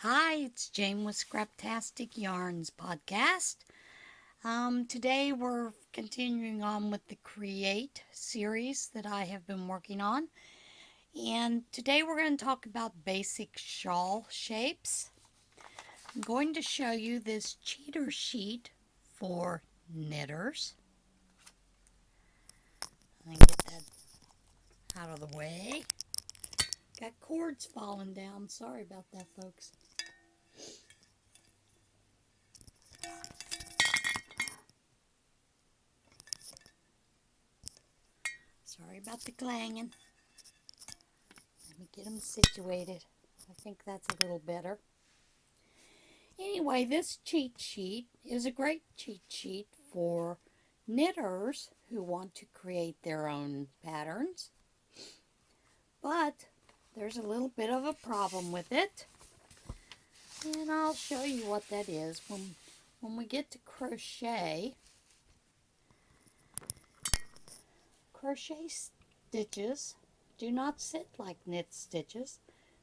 Hi, it's Jane with Scraptastic Yarns Podcast. Today we're continuing on with the Create series that I have been working on. And today we're going to talk about basic shawl shapes. I'm going to show you this cheater sheet for knitters. I can get that out of the way. Got cords falling down. Sorry about that, folks. Sorry about the clanging. Let me get them situated. I think that's a little better. Anyway, this cheat sheet is a great cheat sheet for knitters who want to create their own patterns. But there's a little bit of a problem with it. And I'll show you what that is. When we get to crochet stitches do not sit like knit stitches.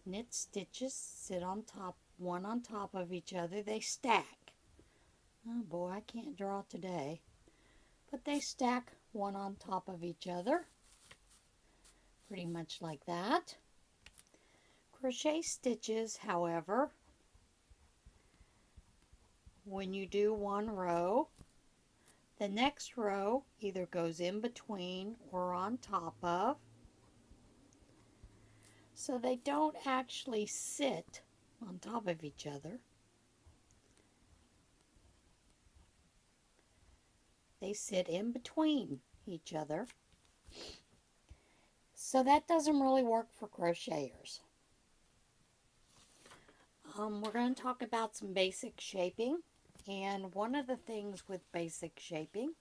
Knit stitches sit on top, one on top of each other. They stack. Oh boy, I can't draw today. But they stack one on top of each other. Pretty much like that. Crochet stitches, however, when you do one row, the next row either goes in between or on top of. So they don't actually sit on top of each other. They sit in between each other. So that doesn't really work for crocheters. We're going to talk about some basic shaping. And one of the things with basic shaping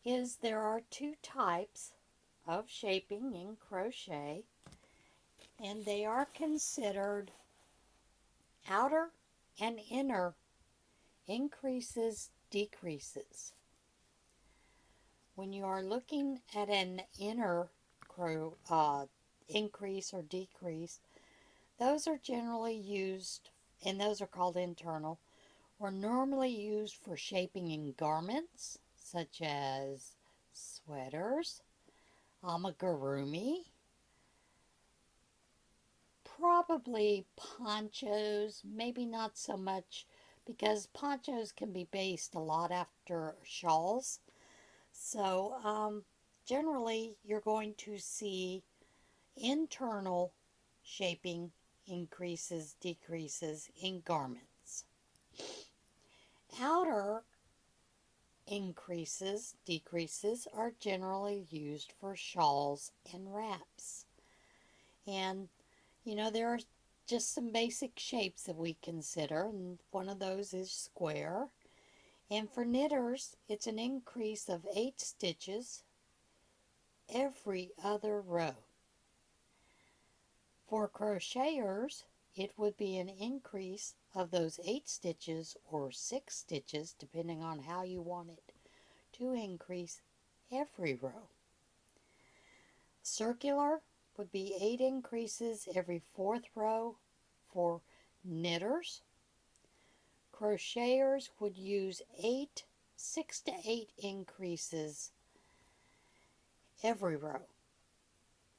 is there are two types of shaping in crochet. And they are considered outer and inner increases, decreases. When you are looking at an inner increase or decrease, those are generally used, and those are called internal, or normally used for shaping in garments, such as sweaters, amigurumi, probably ponchos, maybe not so much, because ponchos can be based a lot after shawls. So generally you're going to see internal shaping increases, decreases in garments. Outer increases, decreases are generally used for shawls and wraps. And there are just some basic shapes that we consider, and one of those is square. And for knitters, it's an increase of 8 stitches every other row. For crocheters, it would be an increase of those 8 stitches or 6 stitches, depending on how you want it to increase every row. Circular would be 8 increases every 4th row for knitters. Crocheters would use 6 to 8 increases every row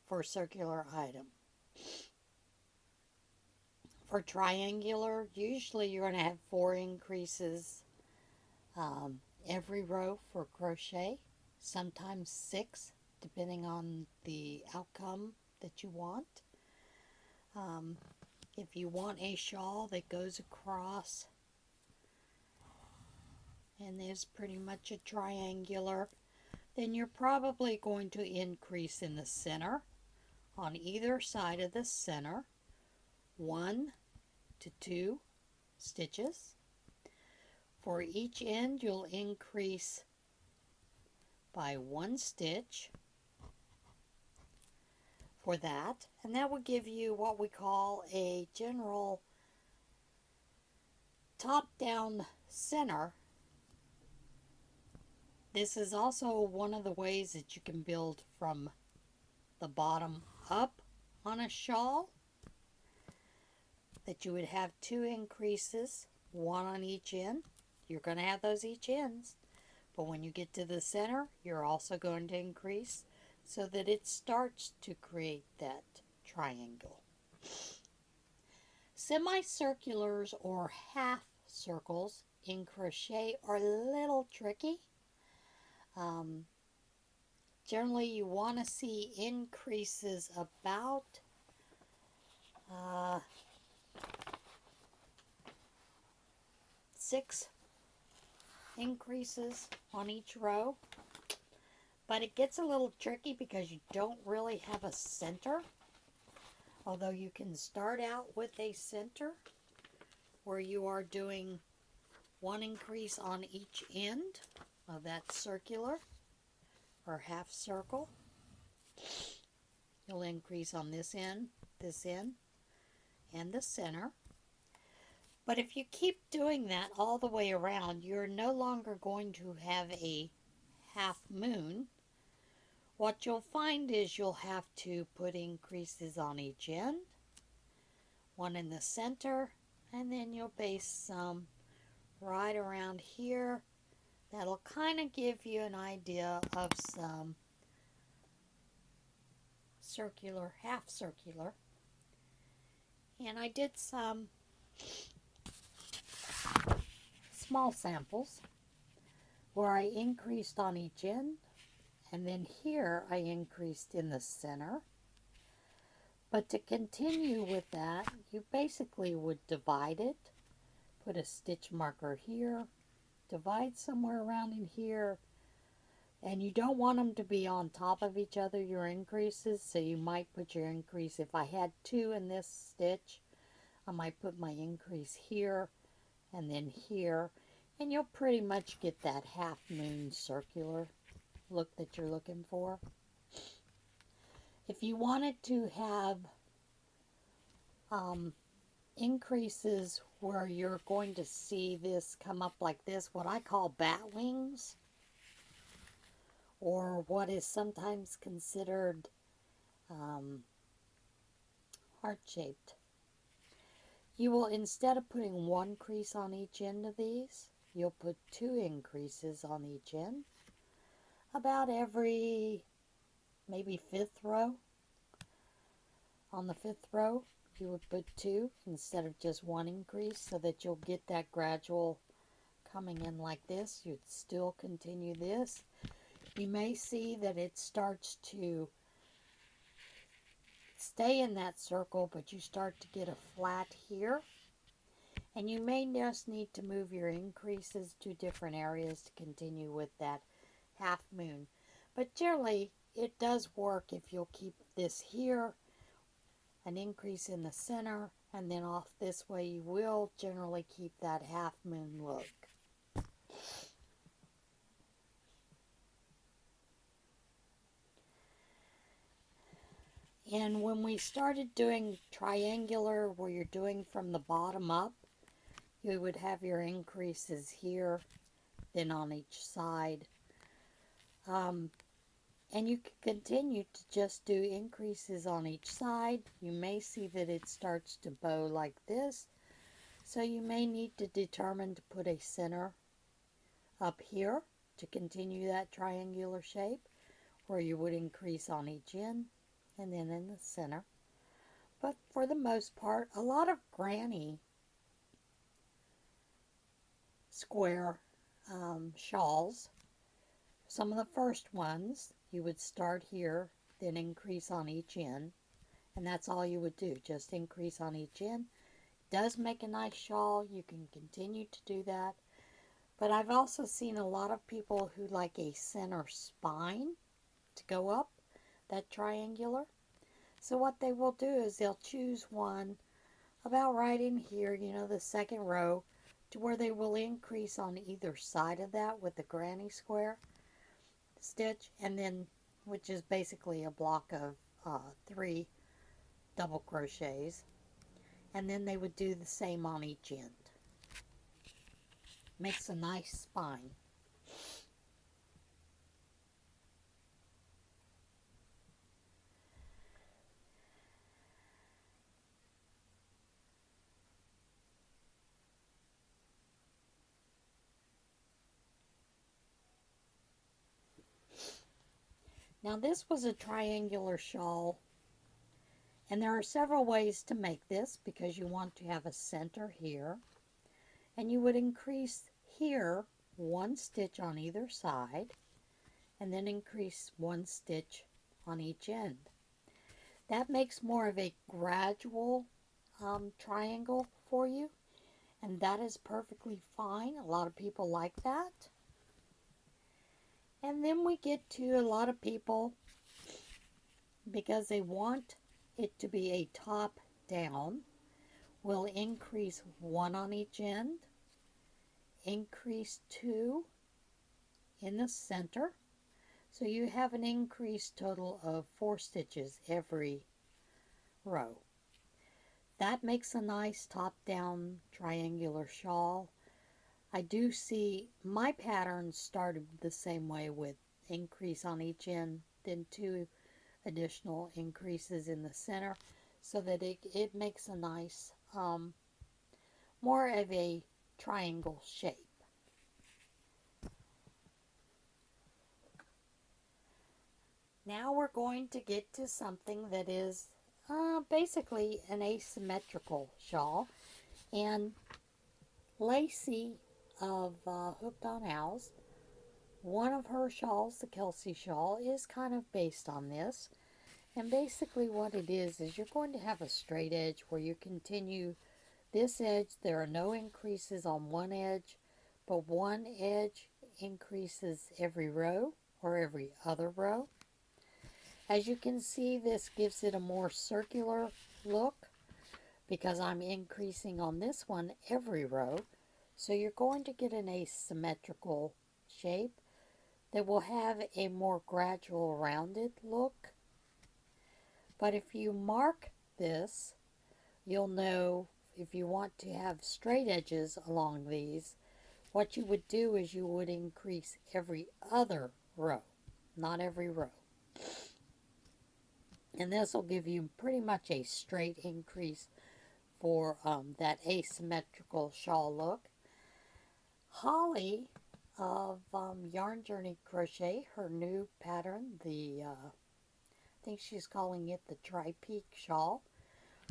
for a circular item. For triangular, usually you're going to have 4 increases every row for crochet, sometimes 6, depending on the outcome that you want. If you want a shawl that goes across and is pretty much a triangular, then you're probably going to increase in the center, on either side of the center, 1 to 2 stitches. For each end, you'll increase by 1 stitch for that, and that will give you what we call a general top-down center. This is also one of the ways that you can build from the bottom up on a shawl. that you would have 2 increases, one on each end. You're going to have those each ends, but when you get to the center, you're also going to increase so that it starts to create that triangle. Semicirculars or half circles in crochet are a little tricky. Generally, you want to see increases about 6 increases on each row, but it gets a little tricky because you don't really have a center, although you can start out with a center where you are doing 1 increase on each end of that circular or half circle. You'll increase on this end, and the center. But if you keep doing that all the way around, you're no longer going to have a half moon. What you'll find is you'll have to put increases on each end, 1 in the center, and then you'll base some right around here. That'll kind of give you an idea of some circular, half circular. And I did some small samples where I increased on each end, and then here I increased in the center. But to continue with that, you basically would divide it, put a stitch marker here, divide somewhere around in here, and you don't want them to be on top of each other, your increases, so you might put your increase, if I had 2 in this stitch, I might put my increase here and then here, and you'll pretty much get that half moon circular look that you're looking for. If you wanted to have increases where you're going to see this come up like this, what I call bat wings, or what is sometimes considered heart-shaped, you will, instead of putting 1 crease on each end of these, you'll put 2 increases on each end, about every maybe 5th row. On the 5th row, you would put 2 instead of just 1 increase, so that you'll get that gradual coming in like this. You'd still continue this. You may see that it starts to stay in that circle, but you start to get a flat here. And you may just need to move your increases to different areas to continue with that half moon. But generally, it does work if you'll keep this here, an increase in the center, and then off this way you will generally keep that half moon look. And when we started doing triangular, where you're doing from the bottom up, you would have your increases here, then on each side. And you can continue to just do increases on each side. You may see that it starts to bow like this, so you may need to determine to put a center up here to continue that triangular shape, where you would increase on each end and then in the center. But for the most part, a lot of granny square shawls, some of the first ones, you would start here, then increase on each end, and that's all you would do, just increase on each end. It does make a nice shawl. You can continue to do that. But I've also seen a lot of people who like a center spine to go up that triangular. So what they will do is they'll choose one about right in here, you know, the 2nd row, to where they will increase on either side of that with the granny square stitch, and then, which is basically a block of 3 double crochets, and then they would do the same on each end. Makes a nice spine. Now this was a triangular shawl, and there are several ways to make this because you want to have a center here, and you would increase here 1 stitch on either side and then increase 1 stitch on each end. That makes more of a gradual triangle for you, and that is perfectly fine. A lot of people like that. And then we get to a lot of people, because they want it to be a top down, will increase 1 on each end, increase 2 in the center, so you have an increased total of 4 stitches every row. That makes a nice top down triangular shawl. I do see my pattern started the same way, with increase on each end, then 2 additional increases in the center, so that it makes a nice, more of a triangle shape. Now we're going to get to something that is basically an asymmetrical shawl, and Lacey of Hooked on Owls, one of her shawls, the Kelsey shawl, is kind of based on this. And basically what it is you're going to have a straight edge where you continue this edge. There are no increases on one edge, but one edge increases every row or every other row. As you can see, this gives it a more circular look because I'm increasing on this one every row. So you're going to get an asymmetrical shape that will have a more gradual rounded look. But if you mark this, you'll know if you want to have straight edges along these, what you would do is you would increase every other row, not every row. And this will give you pretty much a straight increase for that asymmetrical shawl look. Holly of Yarn Journey Crochet, her new pattern, I think she's calling it the Tri-Peak shawl.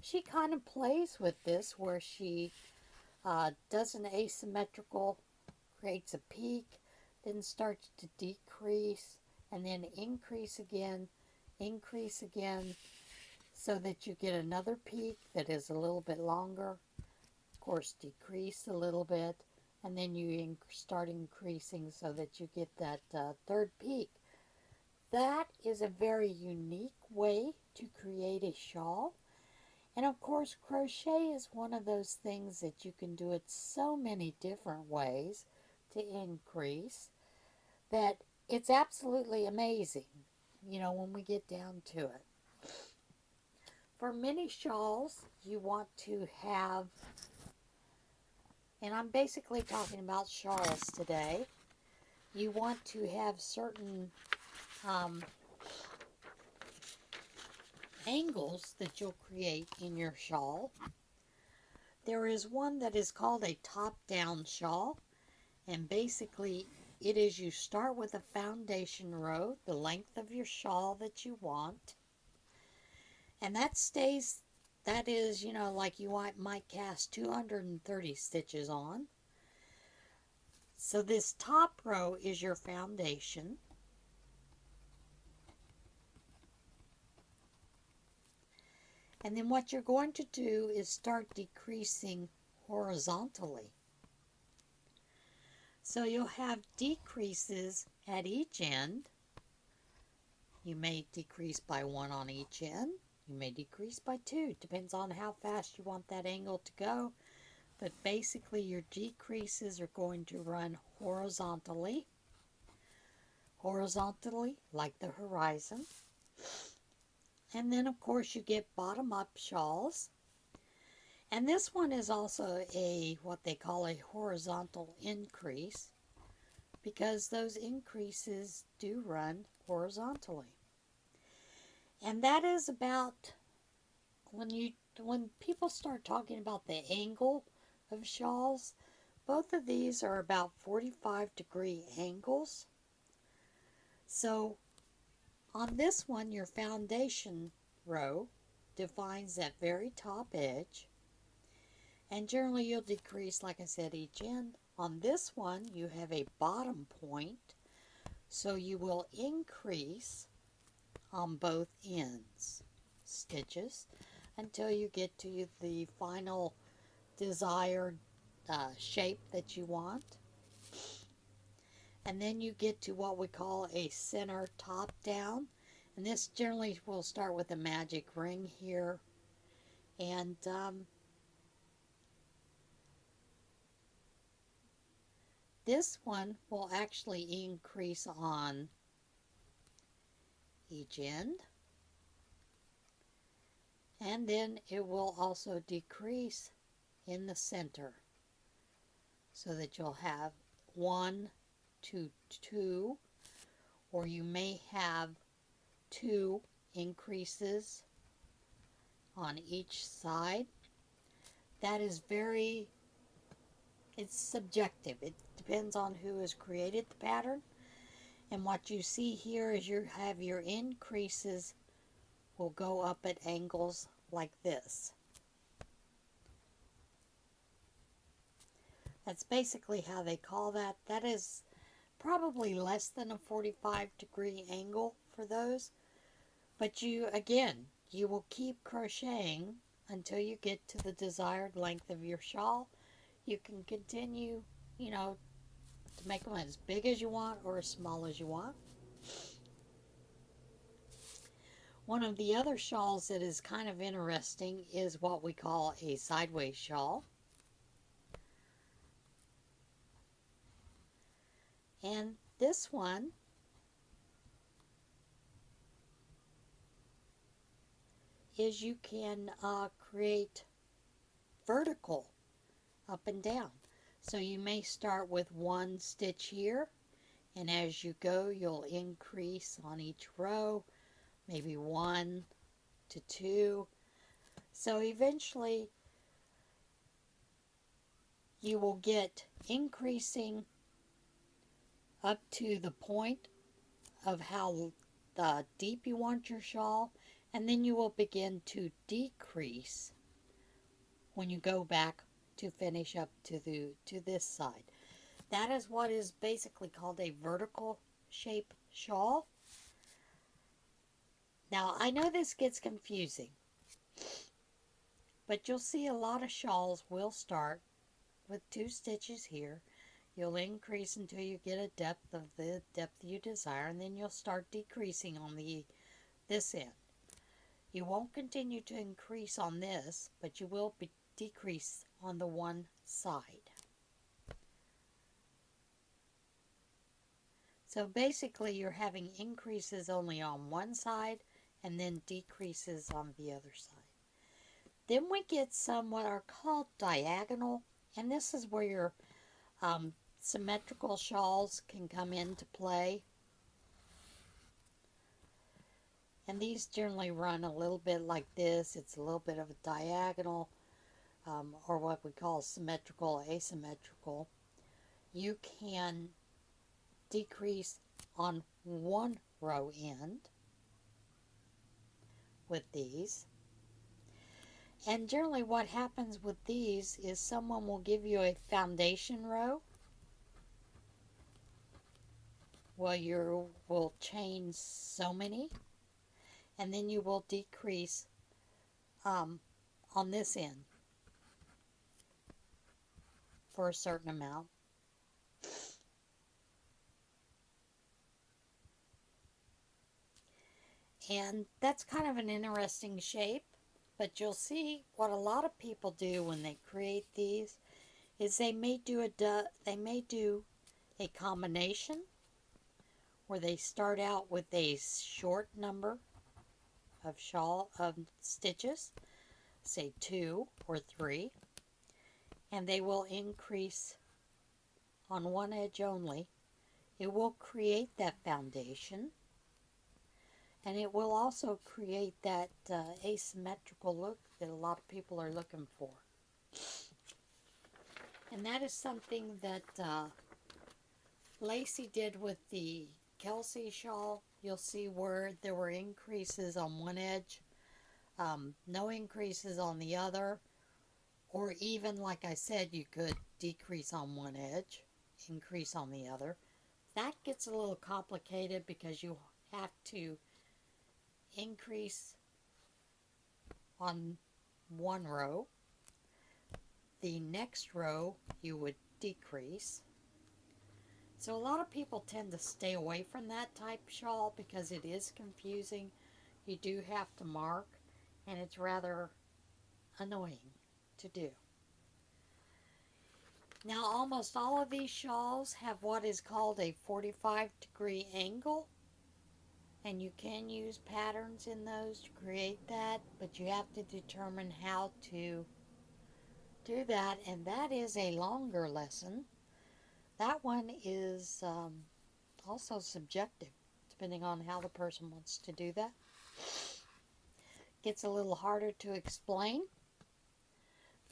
She kind of plays with this where she does an asymmetrical, creates a peak, then starts to decrease, and then increase again, so that you get another peak that is a little bit longer. Of course, decrease a little bit, and then you start increasing so that you get that third peak. That is a very unique way to create a shawl. And of course, crochet is one of those things that you can do it so many different ways to increase that it's absolutely amazing, when we get down to it. For many shawls, you want to have, and I'm basically talking about shawls today, you want to have certain angles that you'll create in your shawl. There is one that is called a top-down shawl, and basically it is you start with a foundation row, the length of your shawl that you want, and that is, like you might cast 230 stitches on. So this top row is your foundation. And then what you're going to do is start decreasing horizontally. So you'll have decreases at each end. You may decrease by 1 on each end. You may decrease by 2. Depends on how fast you want that angle to go. But basically your decreases are going to run horizontally like the horizon. And then of course you get bottom-up shawls. And this one is also what they call a horizontal increase, because those increases do run horizontally. And that is about, when people start talking about the angle of shawls, both of these are about 45-degree angles. So On this one, your foundation row defines that very top edge, and generally you'll decrease, like I said, each end. On this one, you have a bottom point, so you will increase on both ends stitches until you get to the final desired shape that you want. And then you get to what we call a center top down, and this generally will start with a magic ring here, and this one will actually increase on each end, and then it will also decrease in the center, so that you'll have 1 to 2, or you may have 2 increases on each side. That is it's subjective. It depends on who has created the pattern. And what you see here is you have your increases will go up at angles like this. That's basically how they call that. That is probably less than a 45-degree angle for those. But you will keep crocheting until you get to the desired length of your shawl. You can continue, to make them as big as you want or as small as you want. One of the other shawls that is kind of interesting is what we call a sideways shawl. And this one is you can create vertical up and down. So you may start with 1 stitch here, and as you go you'll increase on each row, maybe 1 to 2. So eventually you will get increasing up to the point of how deep you want your shawl, and then you will begin to decrease when you go back to finish up to this side. That is what is basically called a vertical shape shawl. Now I know this gets confusing, but you'll see a lot of shawls will start with 2 stitches here. You'll increase until you get a depth of the depth you desire, and then you'll start decreasing on this end. You won't continue to increase on this, but you will decrease on the one side. So basically you're having increases only on one side and then decreases on the other side. Then we get some what are called diagonal, and this is where your symmetrical shawls can come into play. And these generally run a little bit like this. It's a little bit of a diagonal, or what we call symmetrical, asymmetrical. You can decrease on one row end with these. And generally what happens with these is someone will give you a foundation row. Well, you will chain so many, and then you will decrease on this end for a certain amount. And that's kind of an interesting shape, but you'll see what a lot of people do when they create these is they may do a combination where they start out with a short number of stitches, say 2 or 3, and they will increase on one edge only. It will create that foundation, and it will also create that asymmetrical look that a lot of people are looking for. And that is something that Lacey did with the Kelsey shawl, you'll see where there were increases on one edge, no increases on the other, or even, like I said, you could decrease on one edge, increase on the other. That gets a little complicated because you have to increase on one row. The next row you would decrease. So a lot of people tend to stay away from that type shawl because it is confusing. You do have to mark, and it's rather annoying to do. Now, almost all of these shawls have what is called a 45-degree angle, and you can use patterns in those to create that, but you have to determine how to do that, and that is a longer lesson. That one is also subjective, depending on how the person wants to do that. Gets a little harder to explain,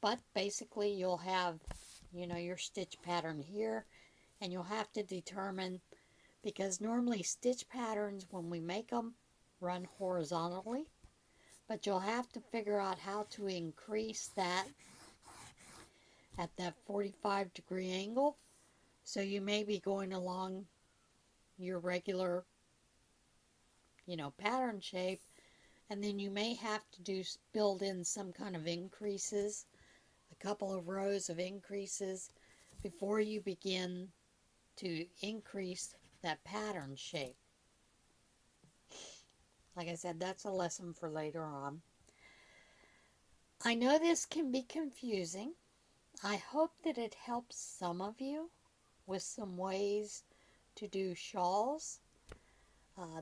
but basically you'll have, your stitch pattern here, and you'll have to determine, because normally stitch patterns, when we make them, run horizontally, but you'll have to figure out how to increase that at that 45-degree angle. So you may be going along your regular, pattern shape, and then you may have to build in some kind of increases, a couple of rows of increases before you begin to increase that pattern shape. Like I said, that's a lesson for later on. I know this can be confusing. I hope that it helps some of you with some ways to do shawls.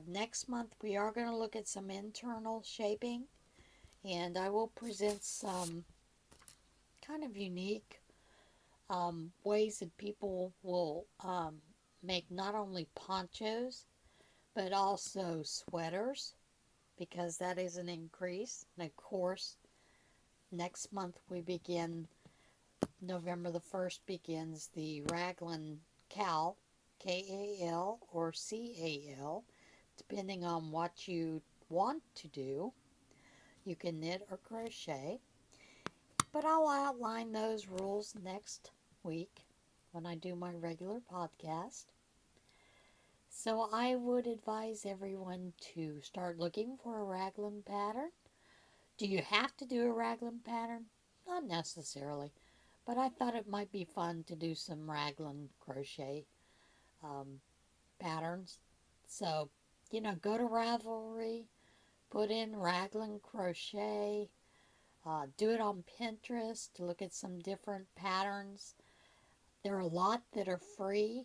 Next month we are going to look at some internal shaping, and I will present some kind of unique ways that people will make not only ponchos but also sweaters, because that is an increase. And of course, next month we begin, November the 1st begins the raglan cal, K-A-L or C-A-L, depending on what you want to do. You can knit or crochet, but I'll outline those rules next week when I do my regular podcast. So I would advise everyone to start looking for a raglan pattern. Do you have to do a raglan pattern? Not necessarily, but I thought it might be fun to do some raglan crochet patterns. So, go to Ravelry, put in raglan crochet, do it on Pinterest to look at some different patterns. There are a lot that are free.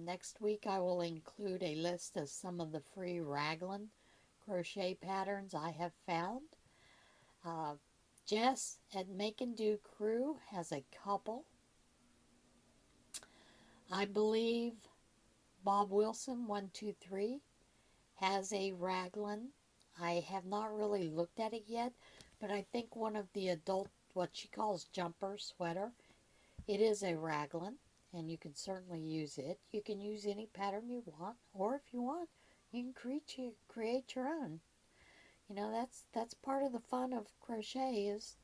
Next week I will include a list of some of the free raglan crochet patterns I have found. Jess at Make and Do Crew has a couple. I believe Bob Wilson 123 has a raglan. I have not really looked at it yet, but I think one of the adult, what she calls jumper sweater, it is a raglan, and you can certainly use it. You can use any pattern you want, or if you want, you can create your own. That's part of the fun of crochet, is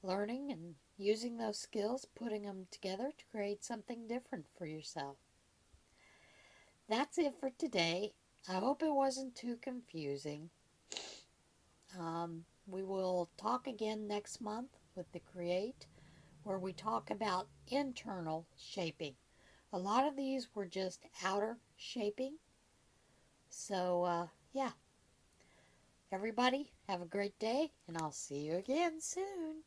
learning and using those skills, putting them together to create something different for yourself. That's it for today. I hope it wasn't too confusing. We will talk again next month with the Create, where we talk about internal shaping. A lot of these were just outer shaping. So, yeah. Everybody, have a great day, and I'll see you again soon.